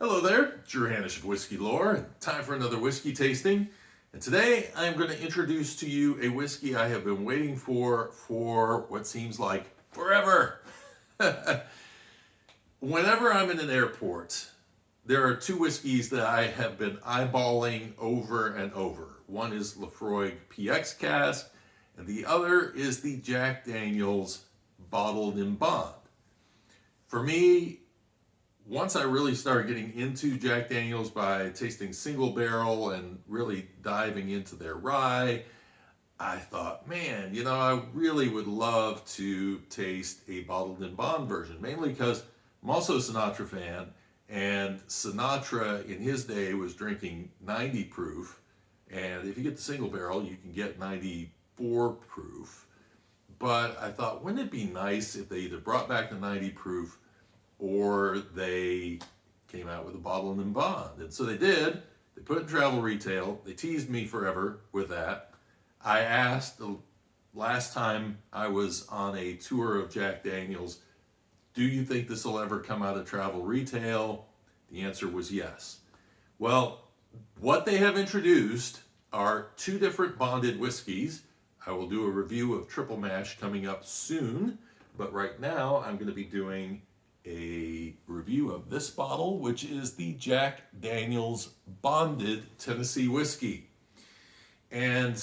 Hello there, Drew Hanish of Whiskey Lore, and time for another whiskey tasting. And today I'm going to introduce to you a whiskey I have been waiting for what seems like forever. Whenever I'm in an airport, there are two whiskeys that I have been eyeballing over and over. One is Laphroaig PX Cask, and the other is the Jack Daniel's Bottled in Bond. For me, once I really started getting into Jack Daniel's by tasting single barrel and really diving into their rye, I thought, man, I really would love to taste a Bottled in Bond version, mainly because I'm also a Sinatra fan, and Sinatra in his day was drinking 90 proof, and if you get the single barrel, you can get 94 proof. But I thought, wouldn't it be nice if they either brought back the 90 proof or they came out with a Bottled in Bond? And so they did. They put it in travel retail. They teased me forever with that. I asked the last time I was on a tour of Jack Daniel's, do you think this will ever come out of travel retail? The answer was yes. Well, what they have introduced are two different bonded whiskeys. I will do a review of Triple Mash coming up soon, but right now I'm going to be doing a review of this bottle, which is the Jack Daniel's Bonded Tennessee Whiskey. And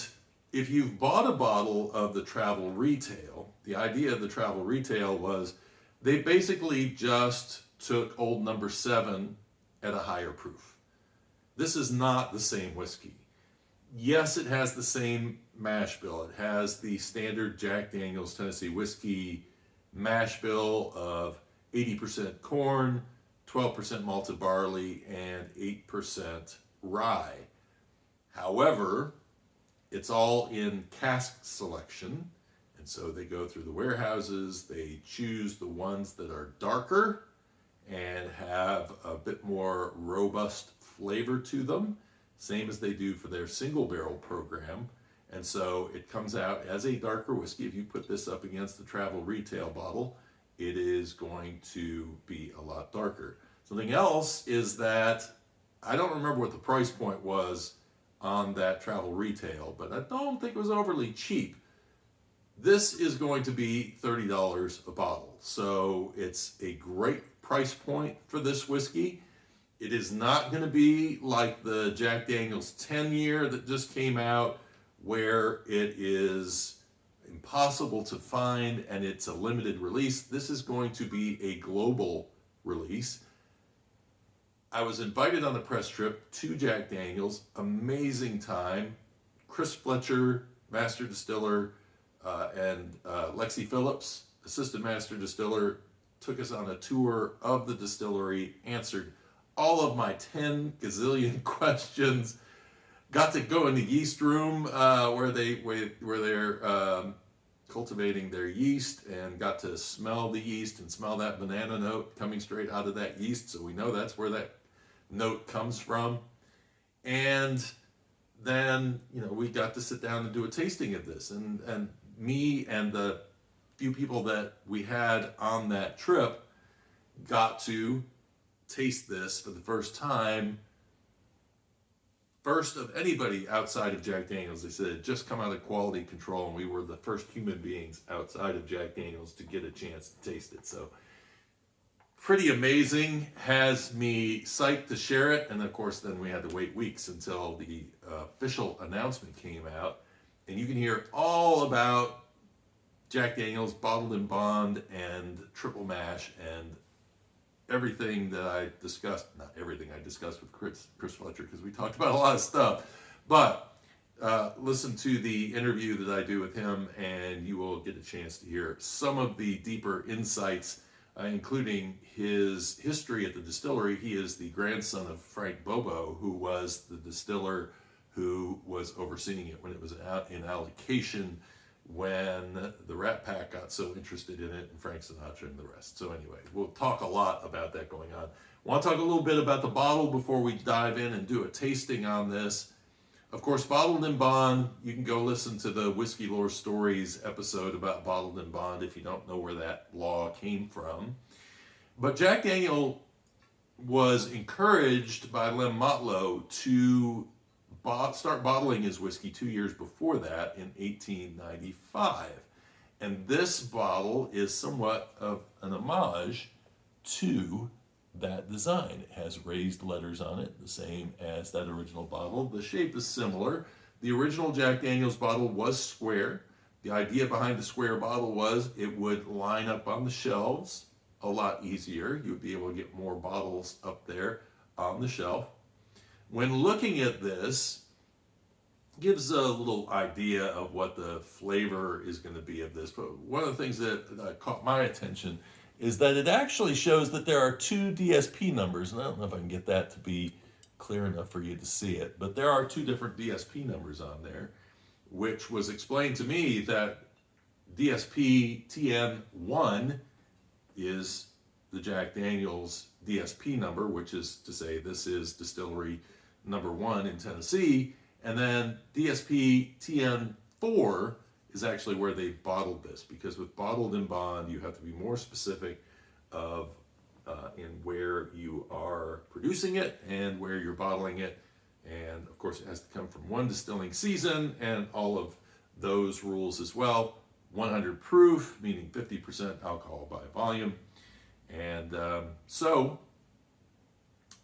if you've bought a bottle of the travel retail, the idea of the travel retail was they basically just took old number 7 at a higher proof. This is not the same whiskey. Yes, it has the same mash bill. It has the standard Jack Daniel's Tennessee Whiskey mash bill of 80% corn, 12% malted barley, and 8% rye. However, it's all in cask selection, and so they go through the warehouses, they choose the ones that are darker and have a bit more robust flavor to them, same as they do for their single barrel program. And so it comes out as a darker whiskey. If you put this up against the travel retail bottle, it is going to be a lot darker. Something else is that I don't remember what the price point was on that travel retail, but I don't think it was overly cheap. This is going to be $30 a bottle, so it's a great price point for this whiskey. It is not going to be like the Jack Daniel's 10-year that just came out, where it is impossible to find and it's a limited release. This is going to be a global release. I was invited on a press trip to Jack Daniel's. Amazing time. Chris Fletcher, master distiller, and Lexi Phillips, assistant master distiller, took us on a tour of the distillery, answered all of my 10 gazillion questions. Got to go in the yeast room where they're cultivating their yeast, and got to smell the yeast and smell that banana note coming straight out of that yeast. So we know that's where that note comes from. And then we got to sit down and do a tasting of this, and me and the few people that we had on that trip got to taste this for the first time. First of anybody outside of Jack Daniel's. They said it had just come out of quality control, and we were the first human beings outside of Jack Daniel's to get a chance to taste it. So pretty amazing, has me psyched to share it. And of course, then we had to wait weeks until the official announcement came out, and you can hear all about Jack Daniel's Bottled in Bond and Triple Mash and everything that I discussed, not everything I discussed with Chris Fletcher, because we talked about a lot of stuff, but listen to the interview that I do with him, and you will get a chance to hear some of the deeper insights, including his history at the distillery. He is the grandson of Frank Bobo, who was the distiller who was overseeing it when it was out in allocation, when the Rat Pack got so interested in it, and Frank Sinatra and the rest. So anyway, we'll talk a lot about that going on. I want to talk a little bit about the bottle before we dive in and do a tasting on this. Of course, Bottled in Bond, you can go listen to the Whiskey Lore Stories episode about Bottled in Bond if you don't know where that law came from. But Jack Daniel was encouraged by Lem Motlow to start bottling his whiskey 2 years before that in 1895. And this bottle is somewhat of an homage to that design. It has raised letters on it, the same as that original bottle. The shape is similar. The original Jack Daniel's bottle was square. The idea behind the square bottle was it would line up on the shelves a lot easier. You would be able to get more bottles up there on the shelf. When looking at this, gives a little idea of what the flavor is going to be of this. But one of the things that caught my attention is that it actually shows that there are two DSP numbers, and I don't know if I can get that to be clear enough for you to see it, but there are two different DSP numbers on there, which was explained to me that DSP TN1 is the Jack Daniel's DSP number, which is to say this is distillery number 1 in Tennessee, and then DSP TN4 is actually where they bottled this, because with bottled in bond, you have to be more specific of in where you are producing it and where you're bottling it. And of course, it has to come from one distilling season and all of those rules as well. 100 proof, meaning 50% alcohol by volume. And so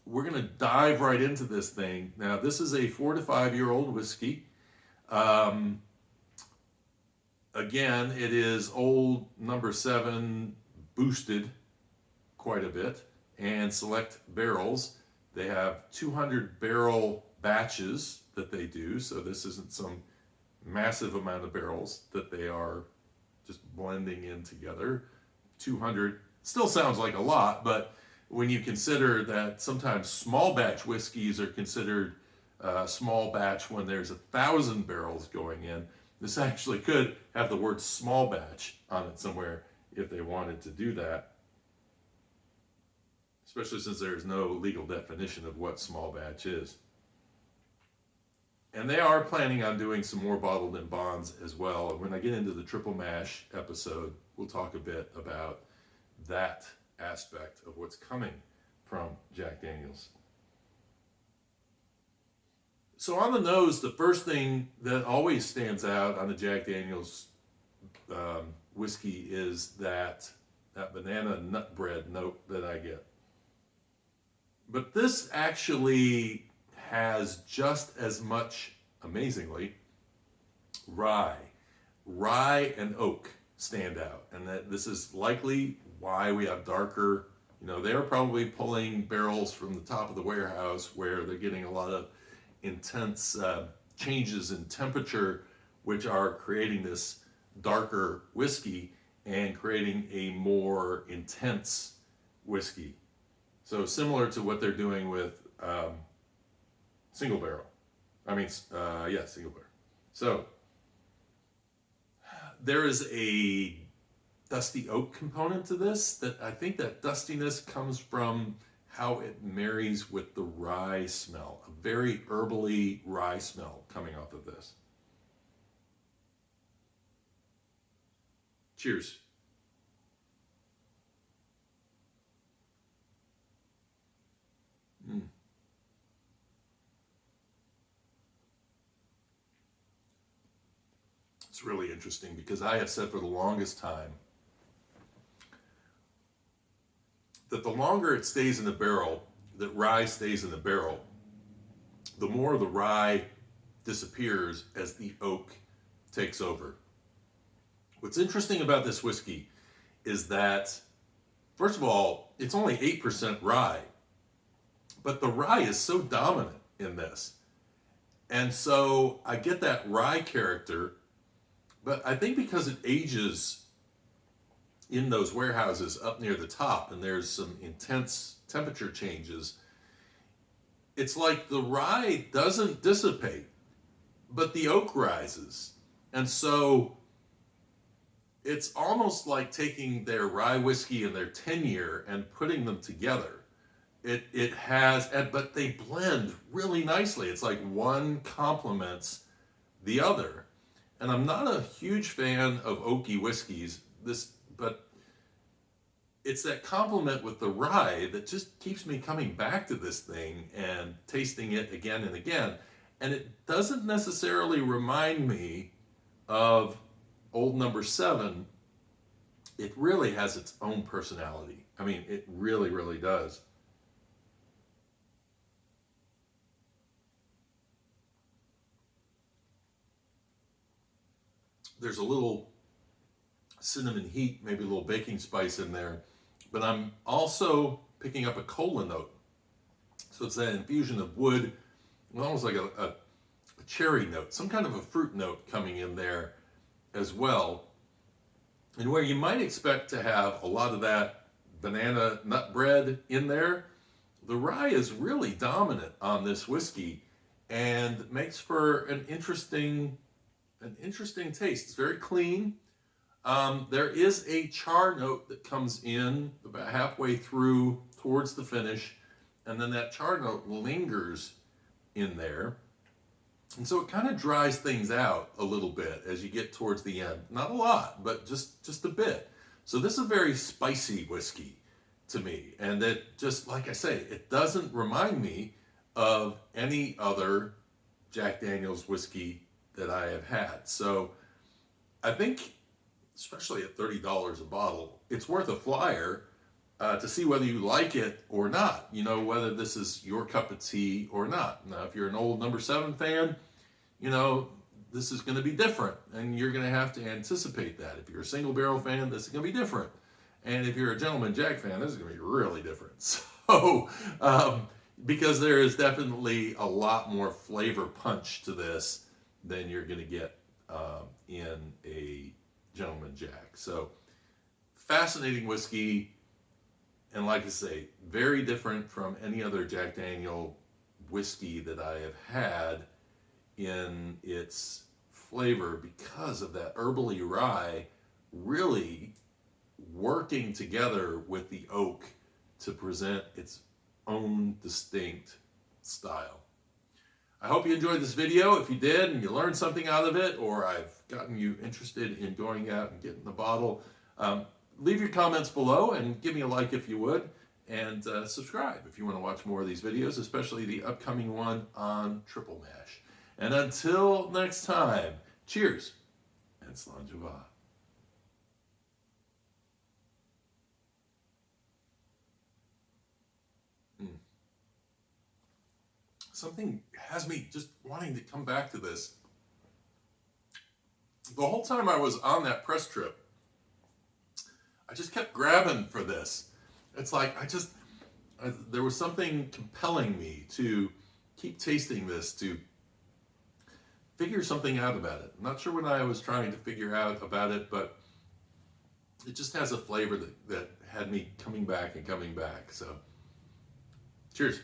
we're going to dive right into this thing. Now, this is a 4 to 5 year old whiskey. Again, it is old number 7 boosted quite a bit, and select barrels. They have 200 barrel batches that they do, so this isn't some massive amount of barrels that they are just blending in together. 200 still sounds like a lot, but when you consider that sometimes small batch whiskeys are considered small batch when there's 1,000 barrels going in, this actually could have the word small batch on it somewhere if they wanted to do that. Especially since there's no legal definition of what small batch is. And they are planning on doing some more bottled in bonds as well. And when I get into the triple mash episode, we'll talk a bit about that aspect of what's coming from Jack Daniel's. So on the nose, the first thing that always stands out on the Jack Daniel's whiskey is that banana nut bread note that I get. But this actually has just as much, amazingly, rye. Rye and oak stand out. And that this is likely why we have darker, they're probably pulling barrels from the top of the warehouse where they're getting a lot of intense changes in temperature, which are creating this darker whiskey and creating a more intense whiskey. So similar to what they're doing with single barrel. Single barrel. So there is a dusty oak component to this that I think that dustiness comes from how it marries with the rye smell. A very herbally rye smell coming off of this. Cheers. It's really interesting because I have said for the longest time that the longer it stays in the barrel, that rye stays in the barrel, the more the rye disappears as the oak takes over. What's interesting about this whiskey is that, first of all, it's only 8% rye, but the rye is so dominant in this. And so I get that rye character, but I think because it ages in those warehouses up near the top and there's some intense temperature changes, it's like the rye doesn't dissipate, but the oak rises. And so it's almost like taking their rye whiskey and their 10-year and putting them together. It has, but they blend really nicely. It's like one complements the other. And I'm not a huge fan of oaky whiskeys, but it's that complement with the rye that just keeps me coming back to this thing and tasting it again and again. And it doesn't necessarily remind me of Old Number 7. It really has its own personality. I mean, it really, really does. There's a little cinnamon heat, maybe a little baking spice in there, but I'm also picking up a cola note. So it's that infusion of wood, almost like a cherry note, some kind of a fruit note coming in there as well. And where you might expect to have a lot of that banana nut bread in there, the rye is really dominant on this whiskey and makes for an interesting taste. It's very clean. There is a char note that comes in about halfway through towards the finish, and then that char note lingers in there. And so it kind of dries things out a little bit as you get towards the end. Not a lot, but just a bit. So this is a very spicy whiskey to me. And it just, like I say, it doesn't remind me of any other Jack Daniel's whiskey that I have had. So I think, especially at $30 a bottle, it's worth a flyer to see whether you like it or not. You know, whether this is your cup of tea or not. Now, if you're an Old Number 7 fan, you know, this is going to be different, and you're going to have to anticipate that. If you're a single barrel fan, this is going to be different. And if you're a Gentleman Jack fan, this is going to be really different. So, because there is definitely a lot more flavor punch to this than you're going to get in a Gentleman Jack. So, fascinating whiskey, and like I say, very different from any other Jack Daniel whiskey that I have had in its flavor because of that herbally rye really working together with the oak to present its own distinct style. I hope you enjoyed this video. If you did and you learned something out of it, or I've gotten you interested in going out and getting the bottle, leave your comments below and give me a like if you would, and subscribe if you want to watch more of these videos, especially the upcoming one on Triple Mash. And until next time, cheers and slanjava. Something has me just wanting to come back to this. The whole time I was on that press trip, I just kept grabbing for this. It's like there was something compelling me to keep tasting this, to figure something out about it. I'm not sure what I was trying to figure out about it, but it just has a flavor that had me coming back and coming back. So, cheers.